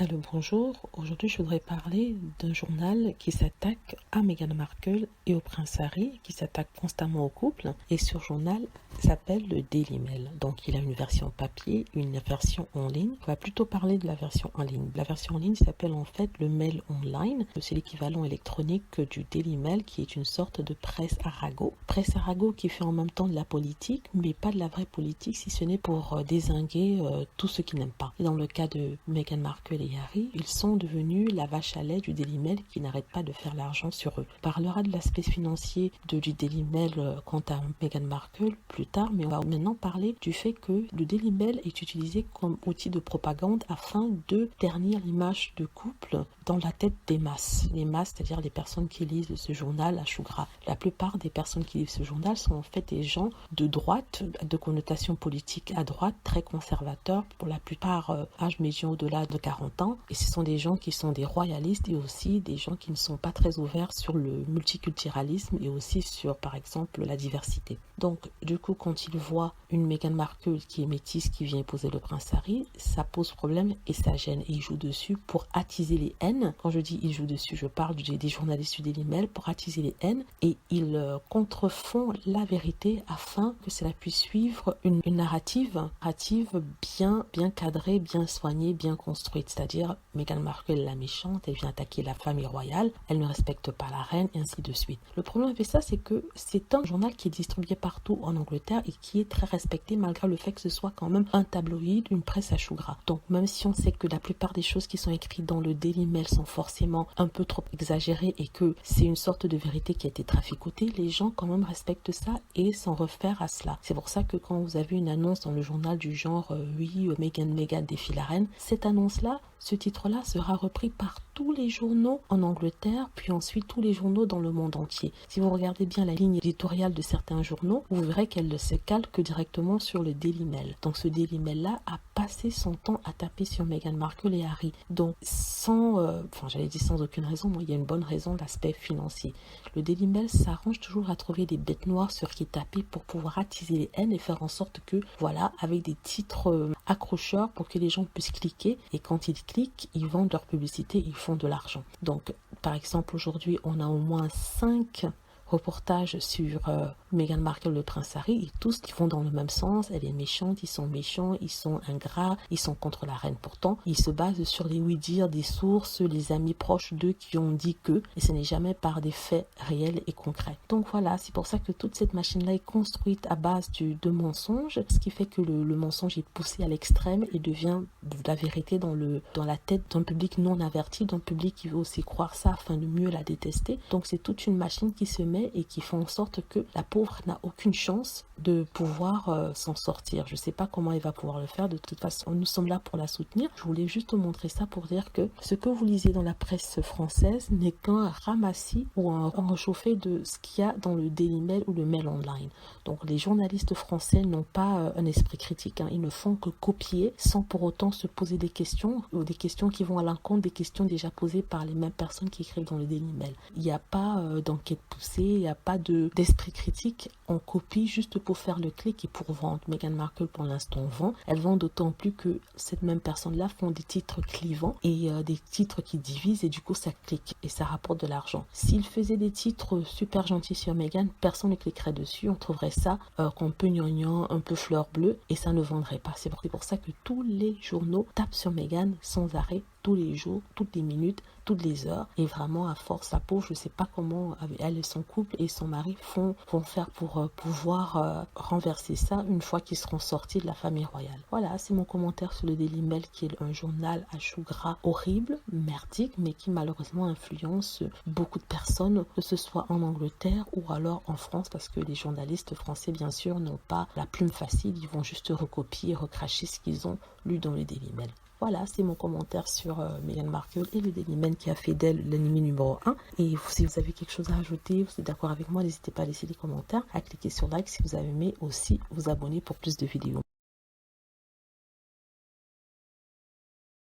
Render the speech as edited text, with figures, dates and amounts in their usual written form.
Alors bonjour, aujourd'hui je voudrais parler d'un journal qui s'attaque à Meghan Markle et au prince Harry, qui s'attaque constamment au couple. Et ce journal s'appelle le Daily Mail. Donc il a une version papier, une version en ligne. On va plutôt parler de la version en ligne. La version en ligne s'appelle en fait le Mail Online. C'est l'équivalent électronique du Daily Mail, qui est une sorte de presse Arago. Presse Arago qui fait en même temps de la politique, mais pas de la vraie politique, si ce n'est pour dézinguer tous ceux qui n'aiment pas. Et dans le cas de Meghan Markle et Harry, ils sont devenus la vache à lait du Daily Mail qui n'arrête pas de faire l'argent sur eux. On parlera de l'aspect financier du Daily Mail quant à Meghan Markle plus tard, mais on va maintenant parler du fait que le Daily Mail est utilisé comme outil de propagande afin de ternir l'image de couple dans la tête des masses. Les masses, c'est-à-dire les personnes qui lisent ce journal à chou gras. La plupart des personnes qui lisent ce journal sont en fait des gens de droite, de connotation politique à droite, très conservateurs, pour la plupart âge médian au-delà de 40 ans. Et ce sont des gens qui sont des royalistes et aussi des gens qui ne sont pas très ouverts sur le multiculturalisme et aussi sur, par exemple, la diversité. Donc, du coup, quand ils voient une Meghan Markle qui est métisse, qui vient épouser le prince Harry, ça pose problème et ça gêne. Et ils jouent dessus pour attiser les haines. Quand je dis ils jouent dessus, je parle des journalistes du Daily Mail pour attiser les haines. Et ils contrefont la vérité afin que cela puisse suivre une narrative bien cadrée, bien soignée, bien construite. C'est-à-dire, Meghan Markle est la méchante, elle vient attaquer la famille royale, elle ne respecte pas la reine, et ainsi de suite. Le problème avec ça, c'est que c'est un journal qui est distribué partout en Angleterre et qui est très respecté malgré le fait que ce soit quand même un tabloïd, une presse à chou gras. Donc, même si on sait que la plupart des choses qui sont écrites dans le Daily Mail sont forcément un peu trop exagérées et que c'est une sorte de vérité qui a été traficotée, les gens quand même respectent ça et s'en réfèrent à cela. C'est pour ça que quand vous avez une annonce dans le journal du genre oui, Meghan défie la reine, cette annonce-là, ce titre-là sera repris par tous les journaux en Angleterre, puis ensuite tous les journaux dans le monde entier. Si vous regardez bien la ligne éditoriale de certains journaux, vous verrez qu'elle ne se calque directement sur le Daily Mail. Donc ce Daily Mail-là a passé son temps à taper sur Meghan Markle et Harry. Donc sans aucune raison, il y a une bonne raison, l'aspect financier. Le Daily Mail s'arrange toujours à trouver des bêtes noires sur qui taper pour pouvoir attiser les haines et faire en sorte que, voilà, avec des titres accrocheurs pour que les gens puissent cliquer, et quand ils cliquent, ils vendent leur publicité, ils font de l'argent. Donc, par exemple, aujourd'hui, on a au moins 5 reportages sur Meghan Markle, le prince Harry, et tous qui vont dans le même sens. Elle est méchante, ils sont méchants, ils sont ingrats, ils sont contre la reine. Pourtant, ils se basent sur les oui-dire des sources, les amis proches d'eux qui ont dit que, et ce n'est jamais par des faits réels et concrets. Donc voilà, c'est pour ça que toute cette machine-là est construite à base de mensonges, ce qui fait que le mensonge est poussé à l'extrême et devient de la vérité dans la tête d'un public non averti, d'un public qui veut aussi croire ça afin de mieux la détester. Donc c'est toute une machine qui se met et qui fait en sorte que la pauvre n'a aucune chance de pouvoir s'en sortir. Je ne sais pas comment elle va pouvoir le faire. De toute façon, nous sommes là pour la soutenir. Je voulais juste vous montrer ça pour dire que ce que vous lisez dans la presse française n'est qu'un ramassis ou un réchauffé de ce qu'il y a dans le Daily Mail ou le Mail Online. Donc les journalistes français n'ont pas un esprit critique. Ils ne font que copier sans pour autant se poser des questions ou des questions qui vont à l'encontre des questions déjà posées par les mêmes personnes qui écrivent dans le Daily Mail. Il n'y a pas d'enquête poussée, il n'y a pas d'esprit critique. On copie juste pour faire le clic et pour vendre. Meghan Markle pour l'instant vend. Elle vend d'autant plus que cette même personne-là font des titres clivants et des titres qui divisent et du coup ça clique et ça rapporte de l'argent. S'il faisait des titres super gentils sur Meghan, personne ne cliquerait dessus. On trouverait ça un peu gnangnan, un peu fleur bleue et ça ne vendrait pas. C'est pour ça que tous les journaux tapent sur Meghan sans arrêt, tous les jours, toutes les minutes, toutes les heures. Et vraiment, à force, la pauvre, je ne sais pas comment elle et son couple et son mari vont faire pour pouvoir renverser ça une fois qu'ils seront sortis de la famille royale. Voilà, c'est mon commentaire sur le Daily Mail, qui est un journal à chou gras horrible, merdique, mais qui malheureusement influence beaucoup de personnes, que ce soit en Angleterre ou alors en France, parce que les journalistes français, bien sûr, n'ont pas la plume facile. Ils vont juste recopier et recracher ce qu'ils ont lu dans le Daily Mail. Voilà, c'est mon commentaire sur Meghan Markle et le Daily Mail qui a fait d'elle l'ennemi numéro 1. Et si vous avez quelque chose à ajouter, vous êtes d'accord avec moi, n'hésitez pas à laisser des commentaires, à cliquer sur like si vous avez aimé, aussi vous abonner pour plus de vidéos.